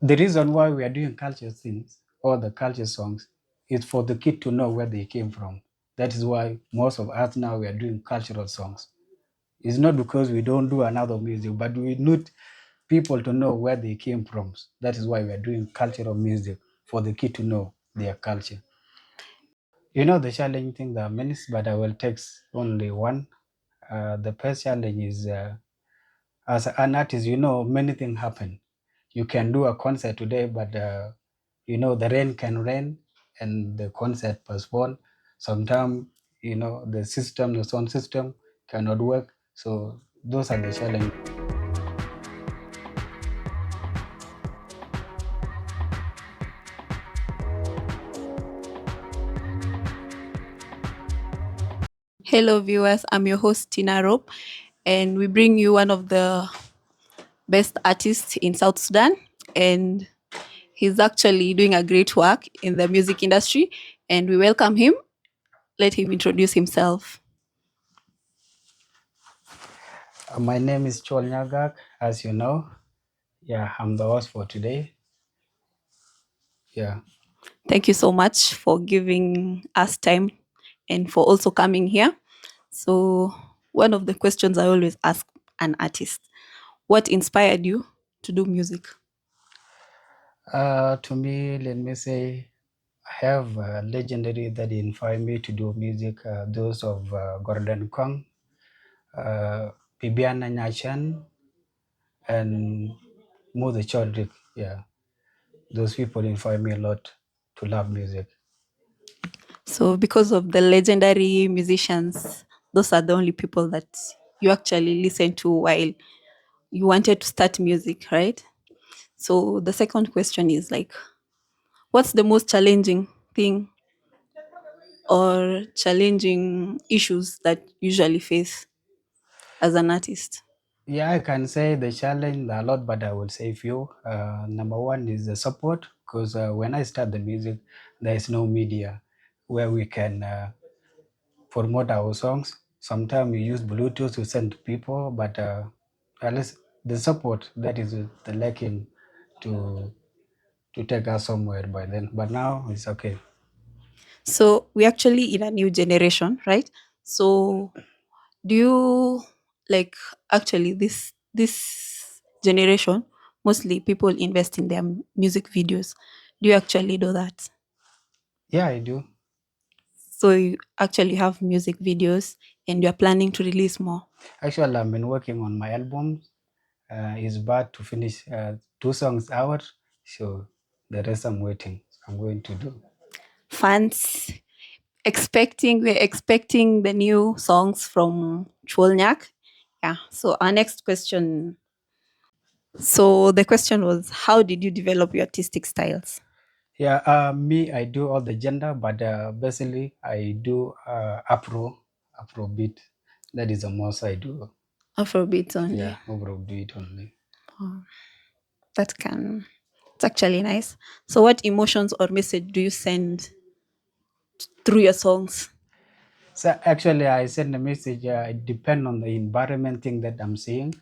The reason why we are doing culture things or the culture songs is for the kid to know where they came from. That is why most of us now we are doing cultural songs. It's not because we don't do another music, but we need people to know where they came from. That is why we are doing cultural music for the kid to know their culture. You know, the challenging thing, there are many, but I will take only one. The first challenge is as an artist, you know, many things happen. You can do a concert today, but you know, the rain can rain and the concert postponed. Sometimes, you know, the system, the sound system cannot work. So those are the challenges. Hello, viewers. I'm your host, Tina Rope, and we bring you one of the best artists in South Sudan. And he's actually doing a great work in the music industry. And we welcome him. Let him introduce himself. My name is Chol Nyagak, as you know. Yeah, I'm the host for today. Yeah. Thank you so much for giving us time and for also coming here. So, one of the questions I always ask an artist: what inspired you to do music? To me, let me say, I have a legendary that inspired me to do music, those of Gordon Kong, Bibiana Nyachan, and Mother Chodrik. Yeah, those people inspire me a lot to love music. So, because of the legendary musicians, those are the only people that you actually listen to while you wanted to start music, right? So, the second question is like, what's the most challenging thing or challenging issues that you usually face as an artist? Yeah, I can say the challenge a lot, but I will say few. Number one is the support, because when I start the music, there is no media where we can promote our songs. Sometimes we use Bluetooth to send to people, but at least the support that is the lacking to take us somewhere by then. But now it's okay. So, we're actually in a new generation, right? So, do you like actually this generation mostly people invest in their music videos? Do you actually do that? Yeah, I do. So you actually have music videos and you're planning to release more? Actually, I've been working on my album. It's about to finish 2 songs out, so the rest I'm waiting. I'm going to do. Fans we're expecting the new songs from Chuolnyak. Yeah. So our next question. So the question was, how did you develop your artistic styles? Yeah, me, I do all the gender, but basically I do Afro beat. That is the most I do. Afrobeat only. Yeah, Afro beat only. Oh, that can it's actually nice. So what emotions or message do you send through your songs? So actually, I send a message. It depend on the environment thing that I'm seeing.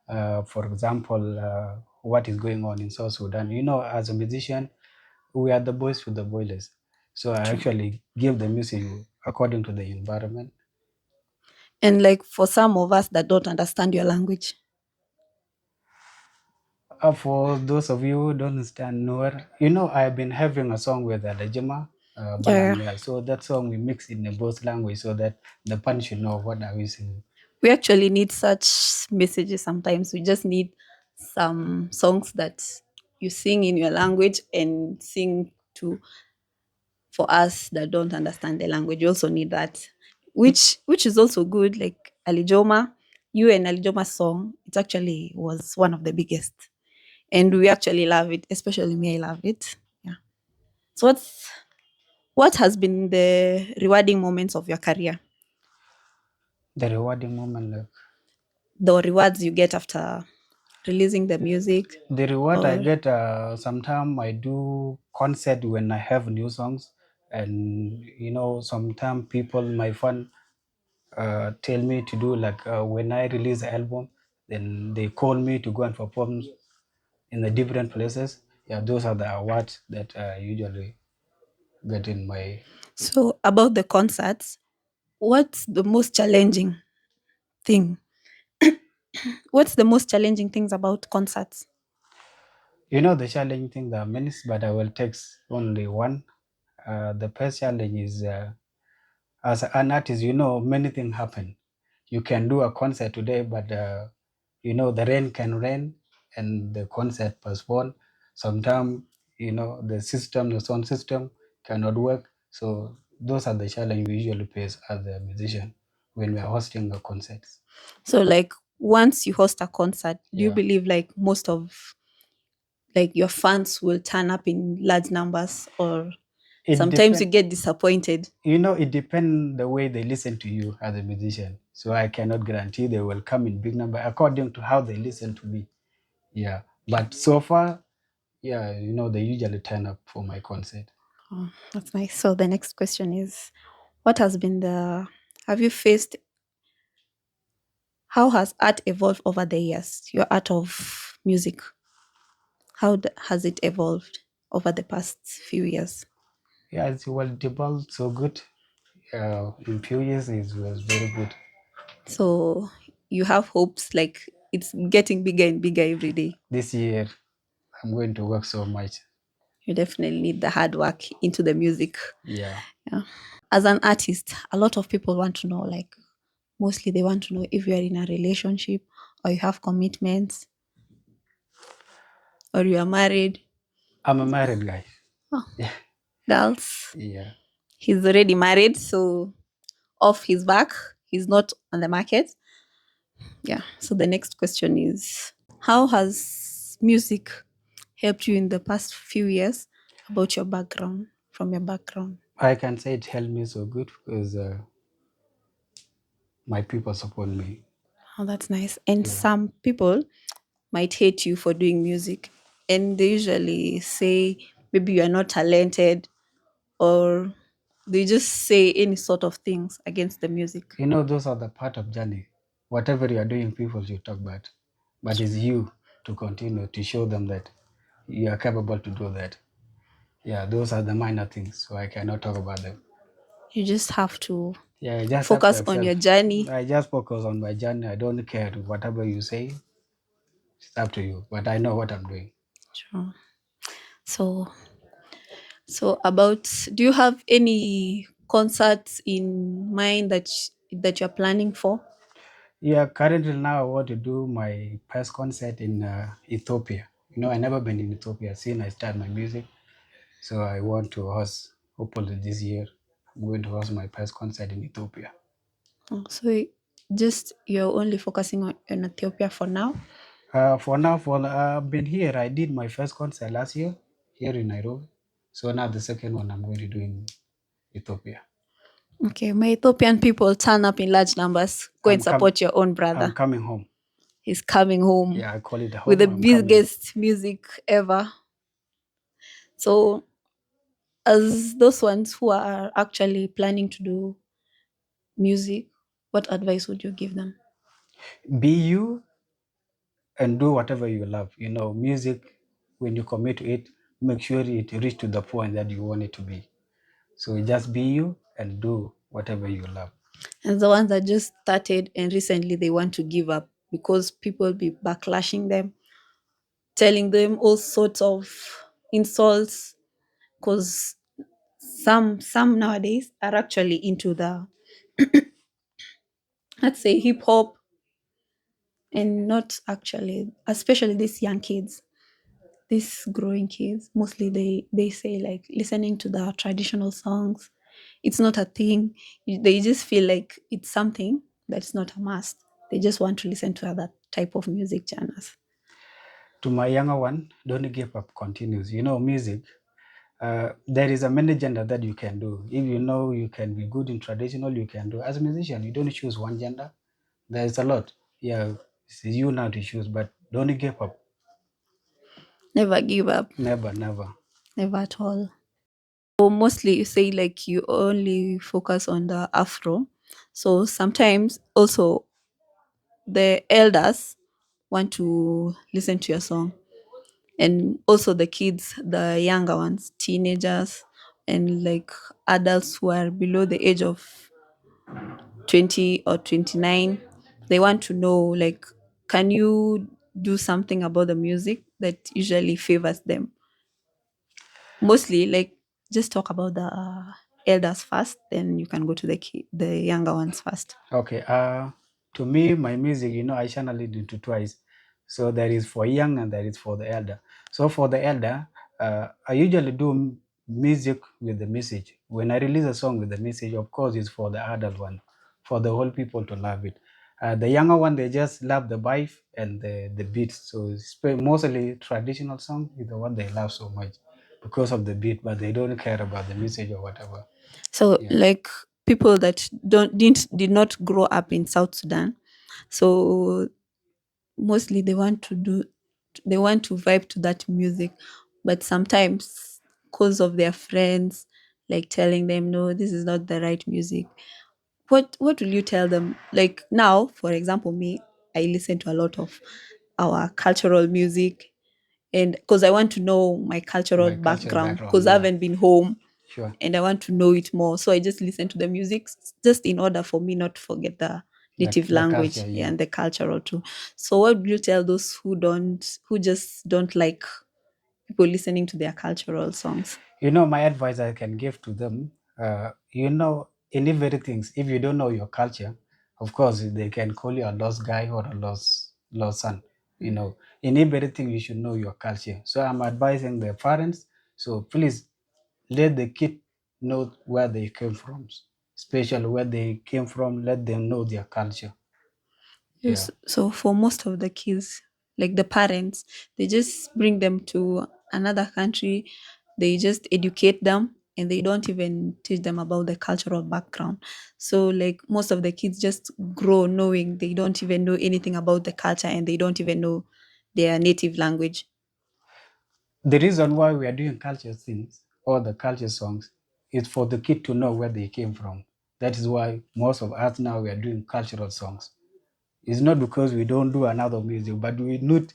For example, what is going on in South Sudan. You know, as a musician, we are the voice for the voiceless. So I True. actually give the music according to the environment. And like for some of us that don't understand your language. For those of you who don't understand Noor, you know, I've been having a song with Alajima, Yeah. Balangel. So that song we mix in the both language so that the pan should know what are we singing. We actually need such messages sometimes. We just need some songs that you sing in your language and sing to for us that don't understand the language. You also need that. Which is also good. Like Alijoma, you and Alijoma's song, it actually was one of the biggest. And we actually love it, especially me, I love it. Yeah. So what has been the rewarding moments of your career? The rewarding moment, like The rewards you get after releasing the music? the reward I Or get, sometimes I do concert when I have new songs, and you know, sometimes people, my fan, tell me to do like when I release an album, then they call me to go and perform in the different places. Yeah, those are the awards that I usually get in my. So about the concerts, what's the most challenging thing? What's the most challenging things about concerts? The challenging thing, there are many, but I will take only one. The first challenge is as an artist, many things happen. You can do a concert today, but the rain can rain and the concert postponed. Sometimes, the sound system cannot work. So those are the challenges we usually face as a musician when we are hosting a concert. So like once you host a concert, do you Yeah. believe like most of like your fans will turn up in large numbers, or It sometimes you depends. get disappointed? It depends the way they listen to you as a musician. So I cannot guarantee they will come in big number according to how they listen to me. Yeah. But so far, yeah, they usually turn up for my concert. Oh, that's nice. So the next question is, what has been the have you faced how has art evolved over the years? Your art of music, has it evolved over the past few years? Yeah, it's well developed, so good. In few years, it was very good. So you have hopes like it's getting bigger and bigger every day. This year, I'm going to work so much. You definitely need the hard work into the music. Yeah. Yeah. As an artist, a lot of people want to know, like, mostly they want to know if you are in a relationship or you have commitments or you are married. I'm a married guy. Oh, Yeah. girls, Yeah. he's already married, so off his back, he's not on the market. Yeah. So the next question is, how has music helped you in the past few years about your background, from your background? I can say it helped me so good because my people support me. Oh, that's nice. And Yeah. some people might hate you for doing music, and they usually say maybe you are not talented, or they just say any sort of things against the music. Those are the part of journey. Whatever you are doing, people should talk about. But it's you to continue to show them that you are capable to do that. Yeah, those are the minor things, so I cannot talk about them. You just have to Yeah, I just have to focus on accept. your journey. I just focus on my journey. I don't care whatever you say. It's up to you. But I know what I'm doing. Sure. So, so about, do you have any concerts in mind that you're planning for? Yeah, currently now I want to do my first concert in Ethiopia. I never been in Ethiopia since I started my music. So I want to host, hopefully this year, I'm going to host my first concert in Ethiopia. Oh, so just you're only focusing on Ethiopia for now? For now, I've been here. I did my first concert last year here in Nairobi. So now the second one I'm going to do in Ethiopia. Okay, my Ethiopian people turn up in large numbers. Go and I'm com- support your own I'm brother. coming home. He's coming home Yeah, I call it with the home. I'm coming. biggest music ever. So, as those ones who are actually planning to do music, what advice would you give them? Be you and do whatever you love. Music, when you commit to it, make sure it reach to the point that you want it to be. So just be you and do whatever you love. And the ones that just started and recently they want to give up because people be backlashing them, telling them all sorts of insults. Because some nowadays are actually into the, let's say, hip hop, and not actually, especially these young kids, these growing kids. Mostly they say like listening to the traditional songs, it's not a thing. They just feel like it's something that's not a must. They just want to listen to other type of music genres. To my younger one, don't give up, continues. Music, there is a many gender that you can do. If you know you can be good in traditional, you can do. As a musician, you don't choose one gender. There's a lot. Yeah, it's you now to choose, but don't give up. Never give up. Never, never. Never at all. So mostly you say like you only focus on the afro. So sometimes also the elders want to listen to your song. And also the kids, the younger ones, teenagers, and like adults who are below the age of 20 or 29, they want to know, like, can you do something about the music that usually favors them? Mostly, like, just talk about the elders first, then you can go to the younger ones first. Okay. To me, my music, I channel it into twice. So there is for young and there is for the elder. So for the elder, I usually do music with the message. When I release a song with the message, of course, it's for the adult one, for the whole people to love it. The younger one, they just love the vibe and the beat. So mostly traditional song is the one they love so much because of the beat, but they don't care about the message or whatever. So Yeah. like people that did not grow up in South Sudan, so mostly they want to vibe to that music, but sometimes because of their friends like telling them no, this is not the right music, what will you tell them? Like now, for example, me, I listen to a lot of our cultural music, and because I want to know my cultural My cultural background, background, because I yeah, haven't been home sure. and I want to know it more. So I just listen to the music just in order for me not to forget the native The culture, language, yeah, yeah. and the cultural too. So what would you tell those who just don't like people listening to their cultural songs? My advice I can give to them, in everything, if you don't know your culture, of course, they can call you a lost guy or a lost son. In everything, you should know your culture. So I'm advising the parents, so please let the kid know where they came from, especially where they came from, let them know their culture. Yeah. Yes. So for most of the kids, like the parents, they just bring them to another country, they just educate them and they don't even teach them about the cultural background. So like most of the kids just grow knowing they don't even know anything about the culture and they don't even know their native language. The reason why we are doing culture things or the culture songs is for the kid to know where they came from. That is why most of us now we are doing cultural songs. It's not because we don't do another music, but we need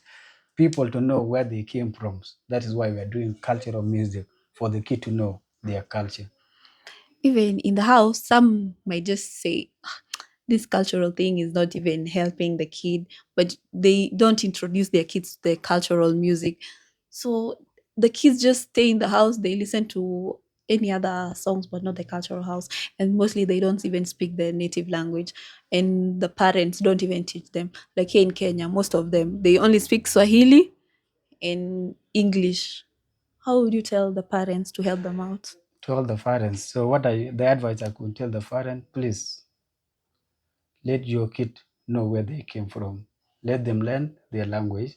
people to know where they came from. That is why we are doing cultural music for the kid to know their culture. Even in the house, some might just say, "Ah, this cultural thing is not even helping the kid," but they don't introduce their kids to the cultural music. So the kids just stay in the house, they listen to any other songs, but not the cultural house. And mostly they don't even speak their native language. And the parents don't even teach them. Like here in Kenya, most of them, they only speak Swahili and English. How would you tell the parents to help them out? To all the parents. So the advice I could tell the parent, please let your kid know where they came from. Let them learn their language.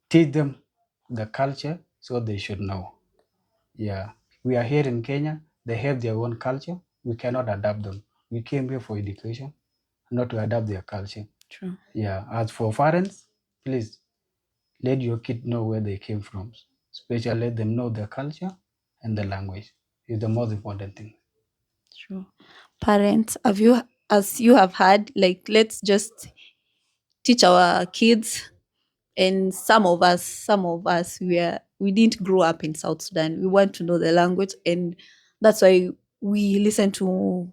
Teach them the culture so they should know. Yeah, we are here in Kenya. They have their own culture. We cannot adapt them. We came here for education, not to adapt their culture. True. Yeah, as for parents, please let your kid know where they came from. Especially let them know their culture and the language is the most important thing. True. Parents, as you have had, like, let's just teach our kids. And some of us, we didn't grow up in South Sudan. We want to know the language, and that's why we listen to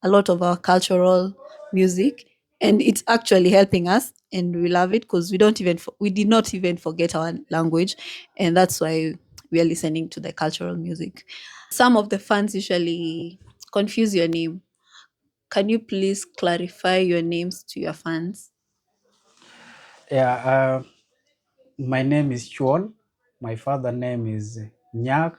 a lot of our cultural music, and it's actually helping us, and we love it because we did not even forget our language, and that's why we are listening to the cultural music. Some of the fans usually confuse your name. Can you please clarify your names to your fans? Yeah, my name is Chuol. My father name is Nyak.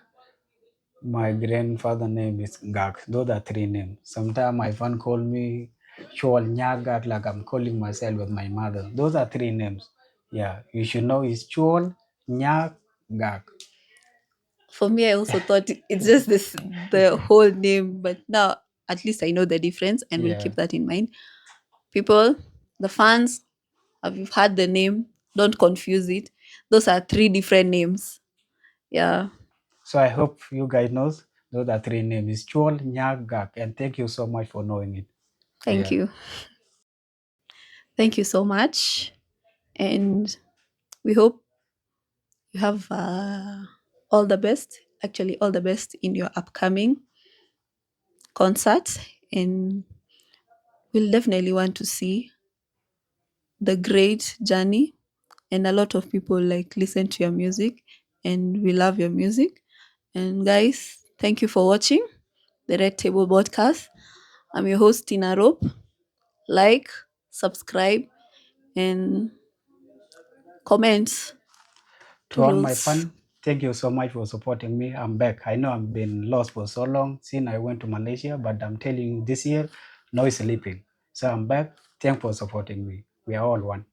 My grandfather name is Gak. Those are three names. Sometimes my fan call me Chol Nyagak, like I'm calling myself with my mother. Those are three names. Yeah, you should know it's Chol Nyag Gak. For me, I also thought it's just the whole name, but now at least I know the difference and we'll Yeah. keep that in mind. People, the fans, have you had the name? Don't confuse it. Those are three different names. Yeah. So I hope you guys knows those are three names. It's Chol Nyag Gak, and thank you so much for knowing it. Thank Yeah. you. Thank you so much. And we hope you have all the best, actually, all the best in your upcoming concerts. And we'll definitely want to see the great journey. And a lot of people like listen to your music, and we love your music. And guys, thank you for watching the Red Table Podcast. I'm your host, Tina Rope. Like, subscribe, and comment. To all my Toodles. fans, thank you so much for supporting me. I'm back. I know I've been lost for so long since I went to Malaysia, but I'm telling you this year, no sleeping. So I'm back. Thanks for supporting me. We are all one.